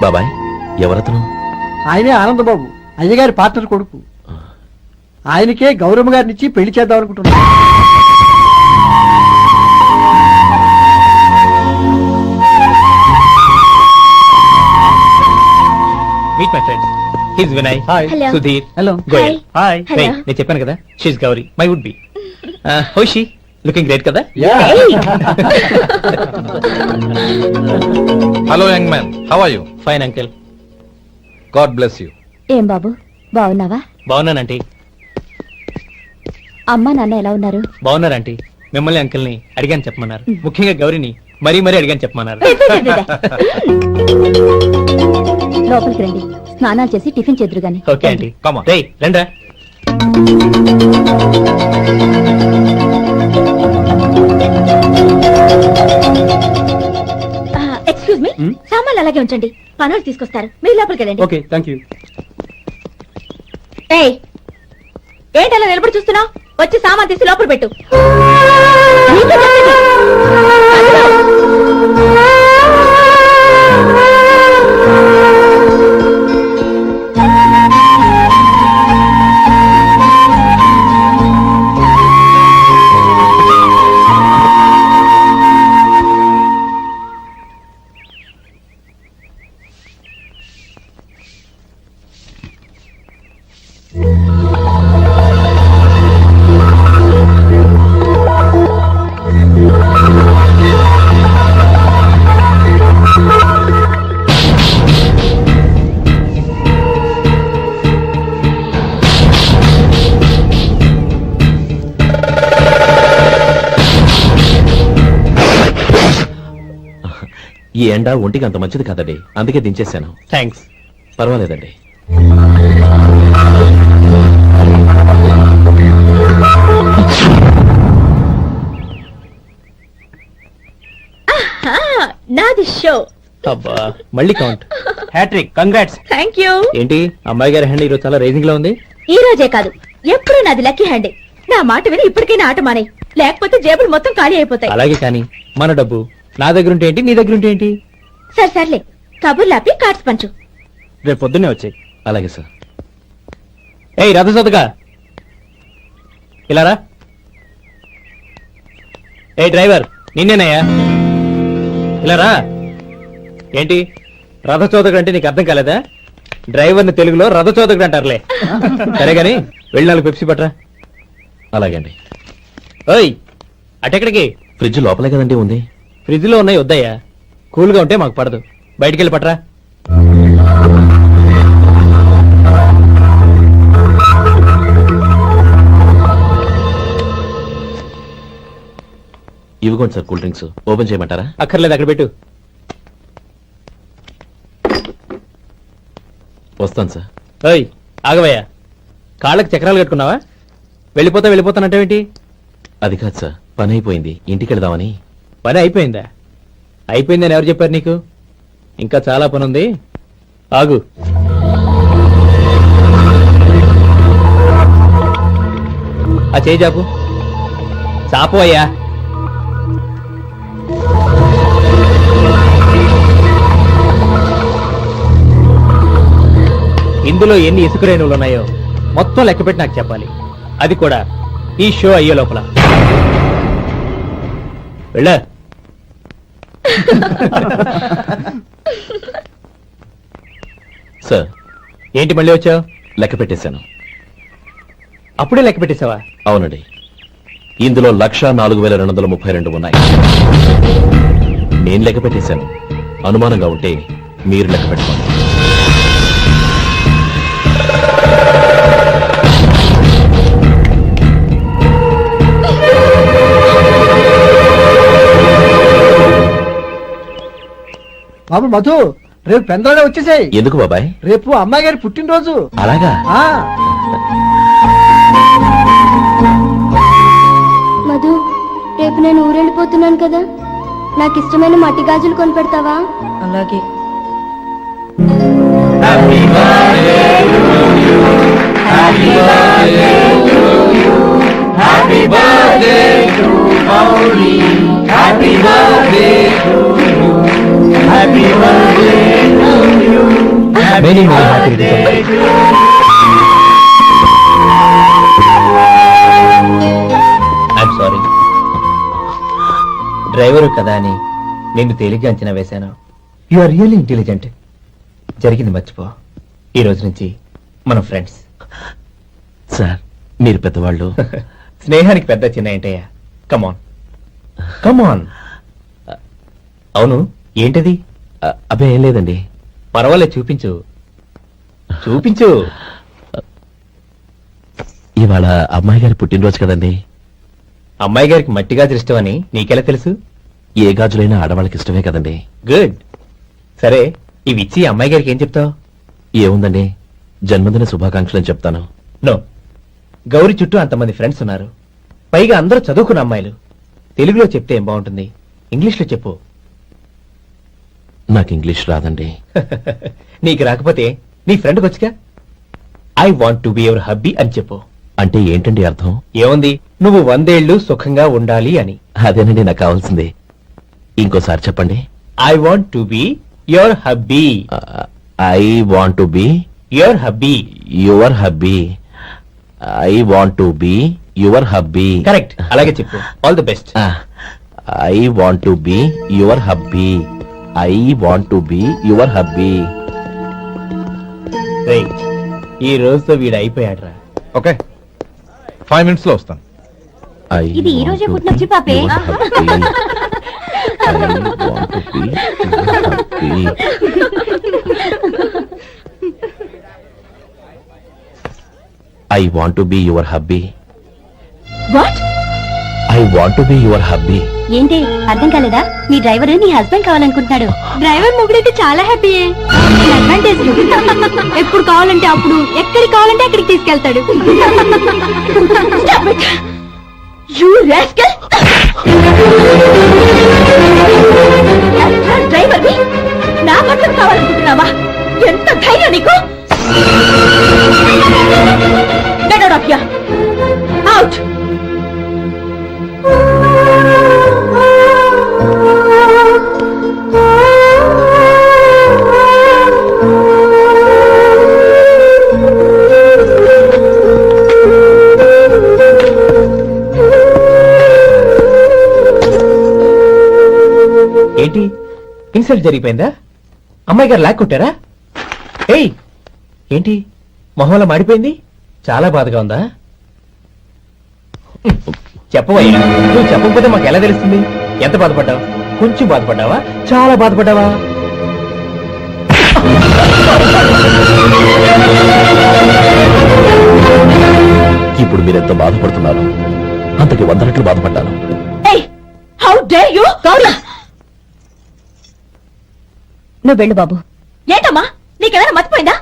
బాబాయ్ ఎవరతను? ఆయనే ఆనందబాబు, అయ్యగారి పార్ట్నర్ కొడుకు. ఆయనకే గౌరమ్మ గారినిచ్చి పెళ్లి చేద్దాం అనుకుంటున్నాను. Meet my friends. His Vinay, Hello. Sudheer, hello. Goyal. Hi. Hello. నేను చెప్పాను కదా, she's Gauri, my would be. How she looking great కదా? Hello young man, how are you? Fine uncle. God bless you. ఏం బాబు బాగున్నావా? బాగున్నానంటీ. అమ్మా నాన్న ఎలా ఉన్నారు? బాగున్నారంటీ. మిమ్మల్ని అంకిల్ని అడిగాను చెప్పమన్నారు. ముఖ్యంగా గౌరీని మరీ మరీ అడిగాను చెప్పమన్నారు. లోపలికి రండి, స్నానాలు చేసి టిఫిన్ చేదురు గాని. Okay aunty. Come on. రేయ్ రండ్రా. ఎక్స్క్యూజ్ మీ, సామాన్లు అలాగే ఉంచండి, పనులు తీసుకొస్తారు, మీరు లోపలికి వెళ్ళండి. Okay, thank you. ఏయ్, ఏంటి అలా నిలబడి చూస్తున్నావు? వచ్చి సామాన్ తీసి లోపల పెట్టు. నీకు చెప్పేది. ఈ ఎండ ఒంటికి అంత మంచిది కాదండి, అందుకే దించేశాను. థ్యాంక్స్. పర్వాలేదండి. నాది షో. అబ్బా మళ్ళీ count. Hattrick, congrats. Thank you. ఏంటి అమ్మాయి గారి హ్యాండ్ ఈరోజు చాలా రేజింగ్ లో ఉంది? ఈ రోజే కాదు, ఎప్పుడు నాది లక్కీ హ్యాండ్. నా మాట విని ఇప్పటికైనా ఆట మానే, లేకపోతే జేబులు మొత్తం ఖాళీ అయిపోతాయి. అలాగే కానీ మన డబ్బు నా దగ్గర ఉంటే ఏంటి, నీ దగ్గర ఉంటే ఏంటి? సరే సర్లే, కబుర్లు ఆపి కార్డ్స్ పంచు. రేపు పొద్దున్నే వచ్చాయి. అలాగే సార్. ఏయ్ రథసోదగా ఇలారా. ఏ డ్రైవర్, నిన్నేనయ్యా, ఇలారా. ఏంటి రథచోదకుడు అంటే నీకు అర్థం కాలేదా? డ్రైవర్ని తెలుగులో రథచోదకుడు అంటారులే. సరే గాని వెళ్ళి 4 పెప్సీ పట్రా. అలాగే అండి. ఓయ్ అటెక్కడికి? ఫ్రిడ్జ్ లోపలే కదండి ఉంది. ఫ్రిడ్జ్ లో ఉన్నాయి వద్దయ్యా, కూల్గా ఉంటే మాకు పడదు. బయటికి వెళ్ళి పట్రా. ఇవ్వకోండి సార్, కూల్ డ్రింక్స్ ఓపెన్ చేయమంటారా? అక్కర్లేదు, అక్కడ పెట్టు. వస్తాను సార్. ఓయ్ ఆగవయ్యా, కాళ్ళకి చక్రాలు కట్టుకున్నావా? వెళ్ళిపోతానంటావేంటి? అది కాదు సార్, పని అయిపోయింది, ఇంటికి వెళదామని. పని అయిపోయిందా? అయిపోయిందని ఎవరు చెప్పారు నీకు? ఇంకా చాలా పని ఉంది, ఆగు. ఆ చేయి చాపు. చాపు అయ్యా. ఇందులో ఎన్ని ఇసుక రేణువులు ఉన్నాయో మొత్తం లెక్కపెట్టి నాకు చెప్పాలి, అది కూడా ఈ షో అయ్యే లోపల. వెళ్ళ. సార్ ఏంటి మళ్ళీ వచ్చావు? లెక్క పెట్టేశాను. అప్పుడే లెక్క పెట్టేశావా? అవునండి, ఇందులో 1,04,232 ఉన్నాయి. నేను లెక్క పెట్టేశాను. అనుమానంగా ఉంటే మీరు లెక్క పెట్టుకోండి. బాబు మధు, రేపు పెందరాడే వచ్చేసాయి. ఎందుకు బాబాయ్? రేపు అమ్మాయి గారి పుట్టినరోజు. అలాగా? మధు, రేపు నేను ఊరెళ్ళిపోతున్నాను కదా, నాకు ఇష్టమైన మట్టి గాజులు కొనిపెడతావా? అలాగే. Happy birthday to you. Many many happy I'm sorry driver కదా అని నిన్ను తేలిగ్గా అంచనా వేశాను. You are really intelligent. జరిగింది మర్చిపో. ఈ రోజు నుంచి మనం ఫ్రెండ్స్. సార్ మీరు పెద్దవాళ్ళు. స్నేహానికి పెద్ద చిన్న ఏంటయ్యా? కమాన్ కమాన్. అవును ఏంటది? అబ్బే ఏం లేదండి. పర్వాలేదు చూపించు చూపించు. ఇవాళ అమ్మాయి గారి పుట్టినరోజు కదండి. అమ్మాయి గారికి మట్టి గాజులు ఇష్టమని నీకెలా తెలుసు? ఏ గాజులైనా ఆడవాళ్ళకి ఇష్టమే కదండి. గుడ్. సరే ఇవి ఇచ్చి అమ్మాయి గారికి ఏం చెప్తావు? ఏముందండి, జన్మదిన శుభాకాంక్షలు అని చెప్తాను. నో, గౌరీ చుట్టూ అంతమంది ఫ్రెండ్స్ ఉన్నారు. పైగా అందరూ చదువుకున్న అమ్మాయిలు. తెలుగులో చెప్తే ఏం బాగుంటుంది? ఇంగ్లీష్లో చెప్పు. నాకు ఇంగ్లీష్ రాదండి. నీకు రాకపోతే నీ ఫ్రెండ్కి వచ్చిగా I want to be your hubby అని చెప్పు. అంటే ఏంటండి అర్థం? ఏముంది, నువ్వు 100 ఏళ్లు సుఖంగా ఉండాలి అని. అదేనండి నాకు కావాల్సింది. ఇంకోసారి చెప్పండి. I want to be your hubby. I want to be your hubby. Your hubby. I want to be your hubby. Correct, అలాగే చెప్పు. All the best. I want to be your hubby. I want to be your hubby. ఈ రోజుతో వీడు అయిపోయాడ్రా. Okay 5 minutes లో వస్తాను. ఇది ఈ రోజే పుట్టినొచ్చి పాపే. I want to be your hubby. What? I want to be your hubby. ఏంటి అర్థం కాలేదా? మీ డ్రైవర్ నీ హస్బెండ్ కావాలనుకుంటున్నాడు. డ్రైవర్ మొగుడైతే చాలా హ్యాపీయే. అడ్వాంటేజ్ ఎప్పుడు కావాలంటే అప్పుడు, ఎక్కడికి కావాలంటే అక్కడికి తీసుకెళ్తాడు. డ్రైవర్ నా భర్త కావాలనుకుంటున్నావా? ఎంత ధైర్యం నీకు! అవుట్. ఏంటి ఇన్సల్ట్ జరిగిపోయిందా? అమ్మాయి గారు లాక్కుంటారా? ఏయ్ ఏంటి మొహంలో మాడిపోయింది? చాలా బాధగా ఉందా? చెప్పవయ్యా, నువ్వు చెప్పకపోతే మాకు ఎలా తెలుస్తుంది? ఎంత బాధపడ్డావు? కొంచెం బాధపడ్డావా? చాలా బాధపడ్డావా? ఇప్పుడు మీరెంత బాధపడుతున్నారు, అంతకి 100 రెట్లు బాధపడ్డాను. How dare you! నువ్వు వెళ్ళు బాబు. ఏంటమ్మా నీకేమైనా మర్చిపోయిందా?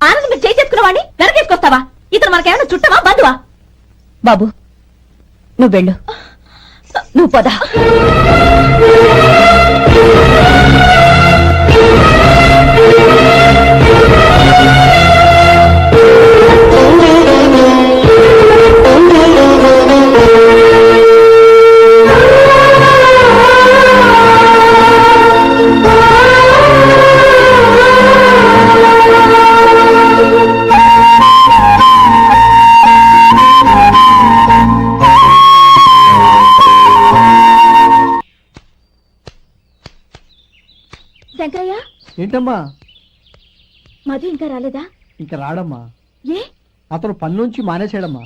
ఆనందం మీరు చేసుకున్న వాడిని వెనకేసుకొస్తావా? ఇతను మనకేమైనా చుట్టమా బంధువా? బాబు నువ్వు వెళ్ళు. నువ్వు పద. శంకరయ్య, ఏంటమ్మా? మధు ఇంకా రాలేదా? ఇంకా రాడమ్మా. ఏ? అతను పని నుంచి మానేశాడమ్మా.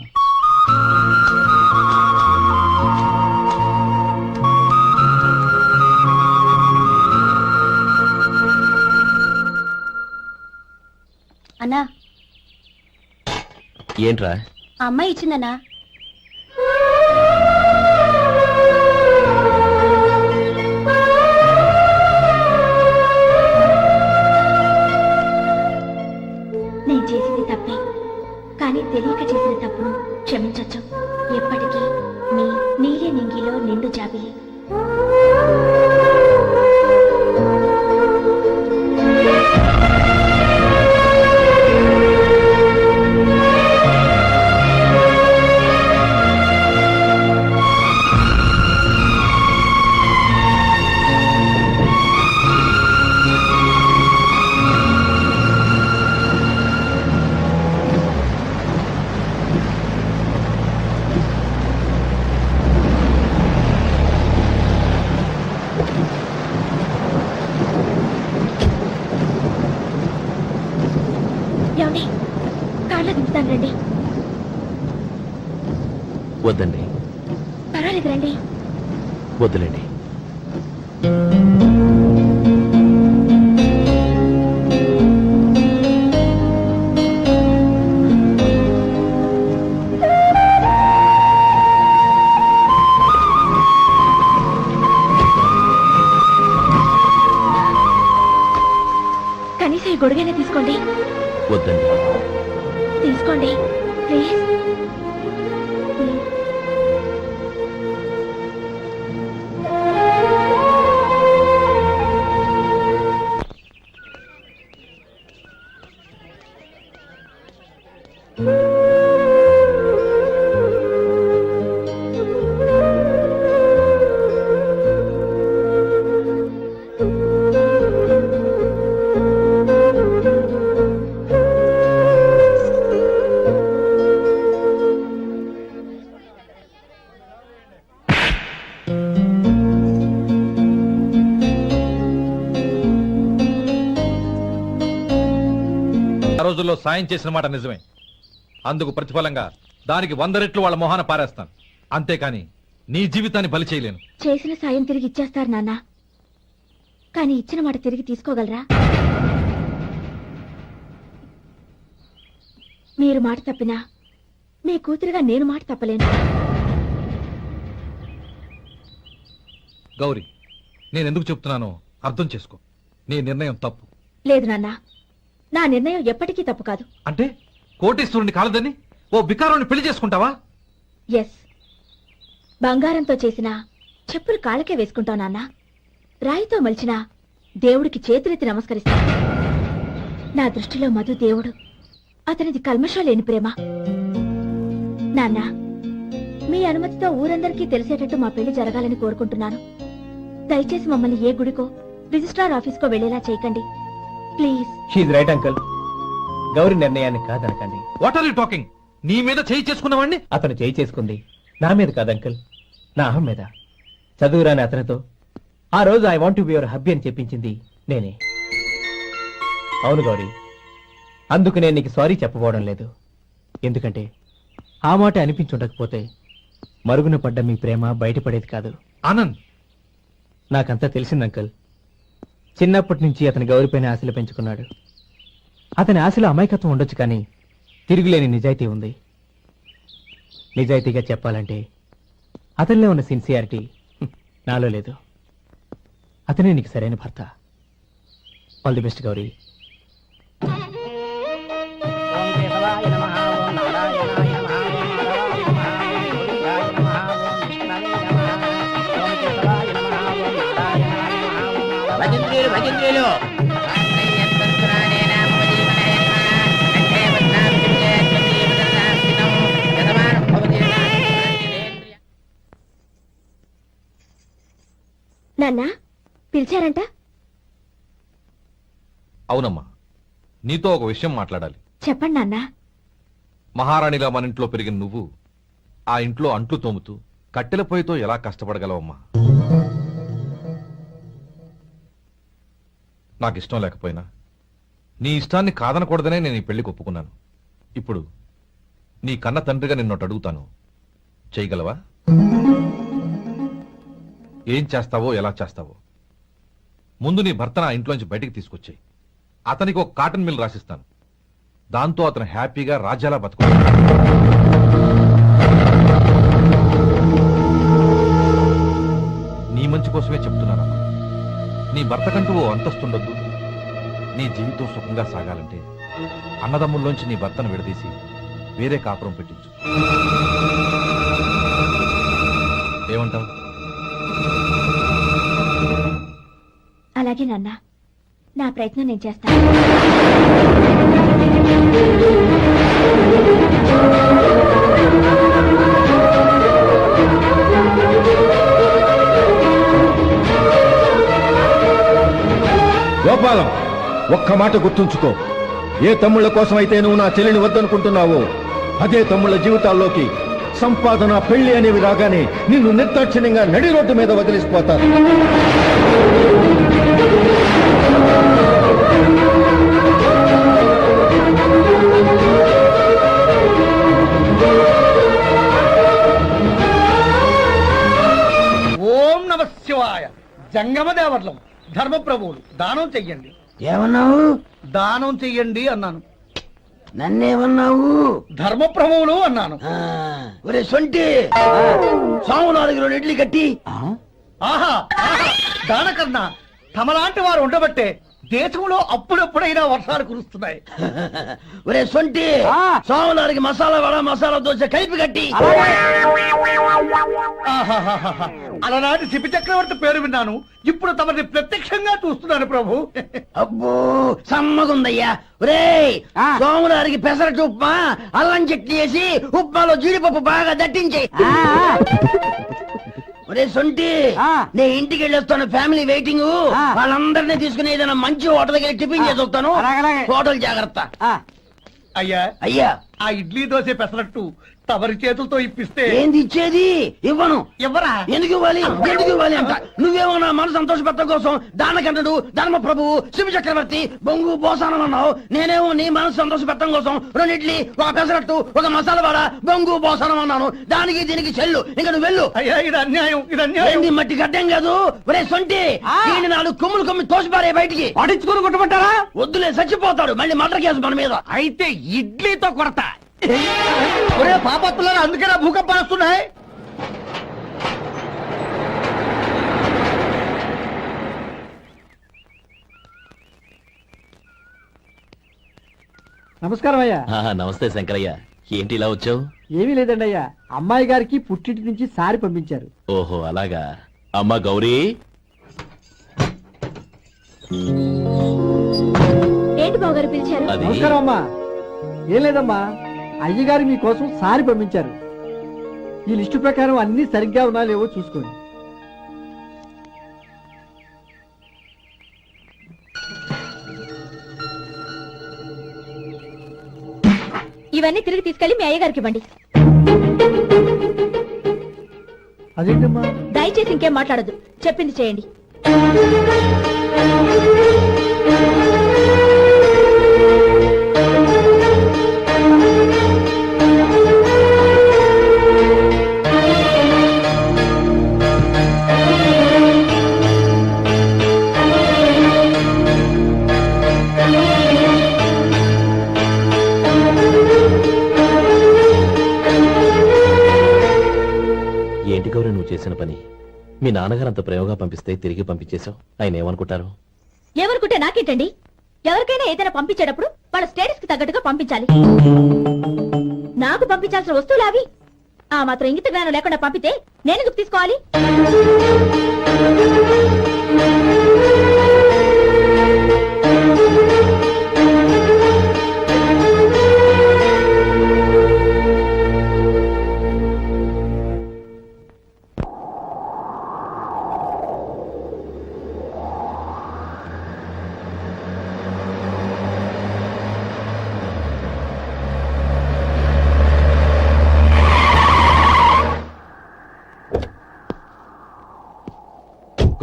అన్నా, ఏంట్రా? ఆ అమ్మాయి ఇచ్చిందన్నా. నేను చేసింది తప్పే, కానీ తెలియక చేసిన తప్పును క్షమించొచ్చు. ఎప్పటికీ మీ నీలి నింగిలో నిండు జాబిలి. ఇస్తాను రండి. వద్దండి, పర్వాలేదు రండి. వద్దులేండి. కనీసం ఈ గొడుగైనా తీసుకోండి. వద్దండి. తీసుకోండి ప్లీజ్. ఆ రోజుల్లో సాయం చేసిన మాట నిజమే. అందుకు ప్రతిఫలంగా దానికి 100 రెట్లు వాళ్ళ మొహాన పారేస్తాను. అంతేకాని నీ జీవితాన్ని బలి చేయలేను. చేసిన సాయం తిరిగి ఇచ్చేస్తారు నాన్న, కానీ ఇచ్చిన మాట తిరిగి తీసుకోగలరా? మీరు మాట తప్పినా మీ కూతురుగా నేను మాట తప్పలేను. గౌరీ, నేనెందుకు చెప్తున్నానో అర్థం చేసుకో. నీ నిర్ణయం తప్పు. లేదు నాన్న, నా నిర్ణయం ఎప్పటికీ తప్పు కాదు. అంటే కోటీశ్వరుని కాలదని ఓ బికారాన్ని పెళ్లి చేసుకుంటావా? ఎస్, బంగారంతో చేసిన చెప్పులు కాళ్ళకే వేసుకుంటావు నాన్న. రాయితో మలిచిన దేవుడికి చేతులెత్తి నమస్కరిస్తా. నా దృష్టిలో మధు దేవుడు, అతనిది కల్మషం లేని ప్రేమ. నాన్న, మీ అనుమతితో ఊరందరికీ తెలిసేటట్టు మా పెళ్లి జరగాలని కోరుకుంటున్నాను. దయచేసి మమ్మల్ని ఏ గుడికో రిజిస్ట్రార్ ఆఫీస్కో వెళ్లేలా చేయకండి please. She's right uncle. Gauri నిర్ణయాన్ని కాదనకండి. What are you talking? నీ మీద చేయి చేసుకున్నవాడిని అతను చేయి చేసుకుంది నా మీద కాదు అంకుల్, నా అహం మీద. చదువురాని అతనితో ఆ రోజు I want to be your hubby అని చెప్పించింది నేనే. అవును గౌరీ, అందుకు నేను నీకు సారీ చెప్పబోవడం లేదు. ఎందుకంటే ఆ మాట అనిపించుండకపోతే మరుగున పడ్డ మీ ప్రేమ బయటపడేది కాదు. ఆనంద్, నాకంతా తెలిసింది అంకుల్. చిన్నప్పటి నుంచి అతని గౌరీపైన ఆశలు పెంచుకున్నాడు. అతని ఆశలో అమాయకత్వం ఉండొచ్చు, కానీ తిరుగులేని నిజాయితీ ఉంది. నిజాయితీగా చెప్పాలంటే అతనిలో ఉన్న సిన్సియారిటీ నాలో లేదు. అతనే నీకు సరైన భర్త. All the best Gauri. నాన్న, పిలిచారంట? అవునమ్మా, నీతో ఒక విషయం మాట్లాడాలి. చెప్పండి నాన్న. మహారాణిగా మన ఇంట్లో పెరిగిన నువ్వు ఆ ఇంట్లో అంట్లు తోముతూ కట్టెల పొయ్యితో ఎలా కష్టపడగలవమ్మా? నాకు ఇష్టం లేకపోయినా నీ ఇష్టాన్ని కాదనకూడదనే నేను ఈ పెళ్లికి ఒప్పుకున్నాను. ఇప్పుడు నీ కన్న తండ్రిగా నిన్నొకటి అడుగుతాను, చేయగలవా? ఏం చేస్తావో, ఎలా చేస్తావో ముందు నీ భర్తను ఆ ఇంట్లోంచి బయటికి తీసుకొచ్చాయి. అతనికి ఒక కాటన్ మిల్ రాసిస్తాను. దాంతో అతను హ్యాపీగా రాజ్యాలా బతుకుతాడు. నీ మంచి కోసమే చెప్తున్నానమ్మా. నీ భర్తకంటూ ఓ అంతస్తుండొద్దు. నీ జీవితం సుఖంగా సాగాలంటే అన్నదమ్ముల్లోంచి నీ భర్తను విడదీసి వేరే కాపురం పెట్టించు. ఏమంటావు? అలాగే నాన్న, నా ప్రయత్నం నేను చేస్తాను. గోపాలం, ఒక్క మాట గుర్తుంచుకో. ఏ తమ్ముళ్ళ కోసమైతే నువ్వు నా చెల్లిని వద్దనుకుంటున్నావో అదే తమ్ముళ్ళ జీవితాల్లోకి సంపాదన, పెళ్లి అనేవి రాగానే నిన్ను నిర్దాక్షిణ్యంగా నడి రోడ్డు మీద వదిలిసిపోతారు. ధర్మప్రభువులు దానం చెయ్యండి. ఏమన్నావు? దానం చెయ్యండి అన్నాను. నన్నేమన్నావు? ధర్మప్రభువులు అన్నాను. ఒరే సొంటి, సాము 4 ఇడ్లీ కట్టి. ఆహా ఆహా, దానకన్నా తమలాంటి వారు ఉండబట్టే దేశంలో అప్పుడప్పుడైనా వర్షాలు కురుస్తున్నాయి. ఒరే సొంటి, సాము మసాలా వడ మసాలా దోశ కలిపి కట్టి. ఆహాహాహా, అలనాటి శిపి చక్రవర్తి పేరు విన్నాను, ఇప్పుడు తమని ప్రత్యక్షంగా చూస్తున్నాను ప్రభు. అబ్బో సమ్మగుందయ్యా. ఒరే సోములారికి పెసరట్టు ఉప్మా అల్లం చట్నీ వేసి ఉప్మాలో జీడిపప్పు బాగా దట్టించే. ఒరే సొంటి, నే ఇంటికి వెళ్ళొస్తాను, ఫ్యామిలీ వెయిటింగ్. వాళ్ళందరినీ తీసుకుని ఏదైనా మంచి హోటల్ దగ్గర టిఫిన్ చేసి వస్తాను. హోటల్ జాగ్రత్త. అయ్యా అయ్యా, ఆ ఇడ్లీ దోశ పెసరట్టు తమరి చేతులతో ఇప్పిస్తే. ఏంది ఇచ్చేది? ఇవ్వను. ఎవరా? ఎందుకు ఇవ్వాలి? ఎందుకు ఇవ్వాలి అంట? నువ్వేమో నా మనసు సంతోషపెట్టడం కోసం దానకంటుడు ధర్మ ప్రభువు శివ చక్రవర్తి బొంగు బోసానం అన్నావు. నేనేమో నీ మనసు సంతోషపెట్టడం కోసం 2 ఇడ్లీ, ఒక పెసరట్టు, ఒక మసాలా వాడ, బొంగు బోసానం అన్నాను. దానికి దీనికి చెల్లు. ఇంకా నువ్వు వెళ్ళు. అయ్యా ఇది అన్యాయం, ఇది అన్యాయం. ఏంది మట్టి గడ్డం కాదు. ఒరే సొంటి, ఈయన 4 కొమ్ములు కొమ్మి తోసిపారే బయటికి. పడించుకుని కొట్టమంటారా? వద్దులే, చచ్చిపోతాడు. మళ్ళీ మర్డర్ కేసు మన మీద. అయితే ఇడ్లీతో కొడతా. ఒరే పాపత్తులారా, అందుకేనా భూకంపాలు వస్తున్నాయి? నమస్కారం అయ్యా. నమస్తే శంకరయ్య, ఏంటి ఇలా వచ్చావు? ఏమీ లేదండి అయ్యా, అమ్మాయి గారికి పుట్టింటి నుంచి సారి పంపించారు. ఓహో అలాగా. అమ్మ గౌరీ, ఏంటి బావగారు పిలిచారు? అది నమస్కారం అమ్మా. ఏం లేదమ్మా, అయ్యగారు మీకోసం సారి పంపించారు. ఈ లిస్టు ప్రకారం అన్ని సరిగ్గా ఉన్నా లేవో చూసుకోండి. ఇవన్నీ తిరిగి తీసుకెళ్లి మీ అయ్యగారికి ఇవ్వండి. అదేంటమ్మా? దయచేసి ఇంకేం మాట్లాడదు, చెప్పింది చేయండి. ఏంటి గౌరీ నువ్వు చేసిన పని? మీ నాన్నగారు అంత ప్రేమగా పంపిస్తే తిరిగి పంపించేశావు. ఆయన ఏమనుకుంటారు? ఎవరుకుంటే నాకేంటండి? ఎవరికైనా ఏదైనా పంపించేటప్పుడు వాళ్ళ స్టేటస్ కి తగ్గట్టుగా పంపించాలి. నాకు పంపించాల్సిన వస్తువులు అవి. ఆ మాత్రం ఇంగిత జ్ఞానం లేకుండా పంపితే నేను ఎందుకు తీసుకోవాలి?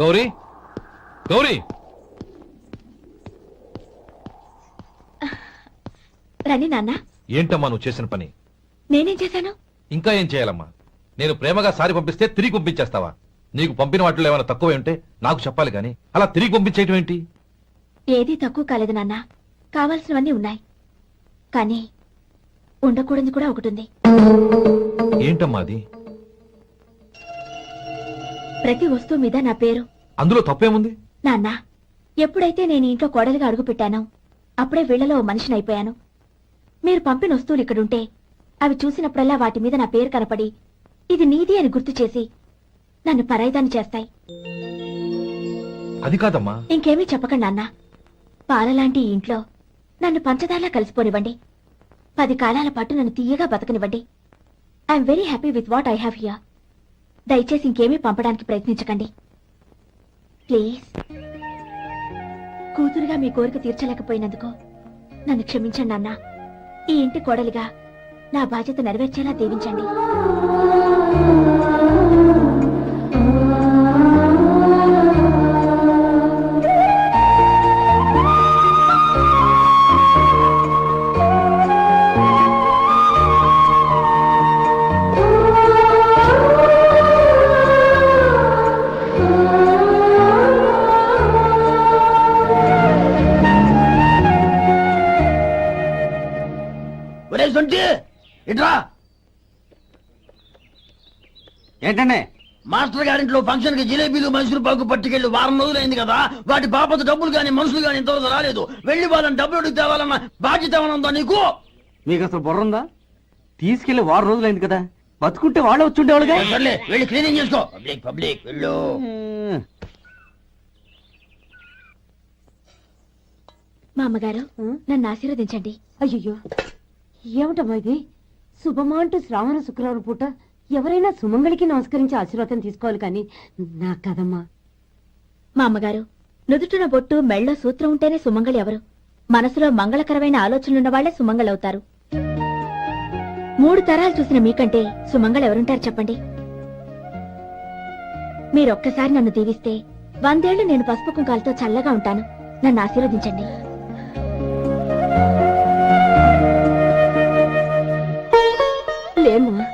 గౌరీ, గౌరీ, రండి నాన్న. ఏంటమ్మా నువ్వు చేసిన పని? నేనేం చేశాను? ఇంకా ఏం చేయాలమ్మా? నేను ప్రేమగా సారి పంపిస్తే తిరిగి పంపించేస్తావా? నీకు పంపిన వాటిలో ఏమైనా తక్కువ ఉంటే నాకు చెప్పాలి గాని అలా తిరిగి పంపించేయటం ఏంటి? ఏదీ తక్కువ కాలేదు నాన్న, కావాల్సినవన్నీ ఉన్నాయి. కానీ ఉండకూడదు కూడా ఒకటి ఉంది. ఏంటమ్మా అది? ప్రతి వస్తువు మీద నా పేరు. అందులో తప్పేముంది? నాన్న, ఎప్పుడైతే నేను ఇంట్లో కోడలిగా అడుగు పెట్టానో అప్పుడే వీళ్లలో ఓ మనిషిని అయిపోయాను. మీరు పంపిన వస్తువులు ఇక్కడుంటే అవి చూసినప్పుడల్లా వాటి మీద నా పేరు కనపడి ఇది నీది అని గుర్తు చేసి నన్ను పరాయిదాన్ని చేస్తాయి. అది కాదమ్మా. ఇంకేమీ చెప్పకండి నాన్న. పాలలాంటి ఈ ఇంట్లో నన్ను పంచదారలా కలిసిపోనివ్వండి. 10 కాలాల పాటు నన్ను తీయగా బతకనివ్వండి. I'm very happy with what I have here. దయచేసి ఇంకేమీ పంపడానికి ప్రయత్నించకండి ప్లీజ్. కూతురుగా మీ కోరిక తీర్చలేకపోయినందుకు నన్ను క్షమించండి నాన్న. ఈ ఇంటి కోడలిగా నా బాధ్యత నెరవేర్చేలా దీవించండి. బంటి ఇట్రా. ఏంటండి మాస్టర్ గారింట్లో ఫంక్షన్ కి జిలేబీలు మైసూరు పాకు పట్టుకెళ్ళి వారం రోజులైంది కదా, వాటి బాపత డబ్బులు కానీ మనుషులు కానీ ఇంతవరకు రాలేదు. వెళ్ళి వాళ్ళని డబ్బులు అడిగి తేవాలన్న బాధ్యత ఏమైనా ఉందా నీకు? మీకు అసలు బుర్ర ఉందా? తీసుకెళ్లి 6 రోజులైంది కదా, బతుకుంటే వాళ్ళు వచ్చి ఉండేవాళ్ళుగా. సర్లే వెళ్ళి క్లీనింగ్ చేసుకో. పబ్లిక్ పబ్లిక్ వెళ్ళు. మా అమ్మగారు నన్ను ఆశీర్వదించండి. అయ్యో ఏమిటమ్మా ఇది? శుభమా అంటూ శ్రావణ శుక్రవారం పూట ఎవరైనా సుమంగళికి నమస్కరించి ఆశీర్వాదం తీసుకోవాలి కానీ నా కదమ్మా. మా అమ్మగారు నుదుటిన బొట్టు మెళ్ళో సూత్రం ఉంటేనే సుమంగళి ఎవరు? మనసులో మంగళకరమైన ఆలోచనలున్న వాళ్లే సుమంగళవుతారు. 3 తరాలు చూసిన మీకంటే సుమంగళ ఎవరుంటారు చెప్పండి? మీరొక్కసారి నన్ను దీవిస్తే 100 ఏళ్లు నేను పసుపు కుంకాలతో చల్లగా ఉంటాను. నన్ను ఆశీర్వదించండి. లేమ్మా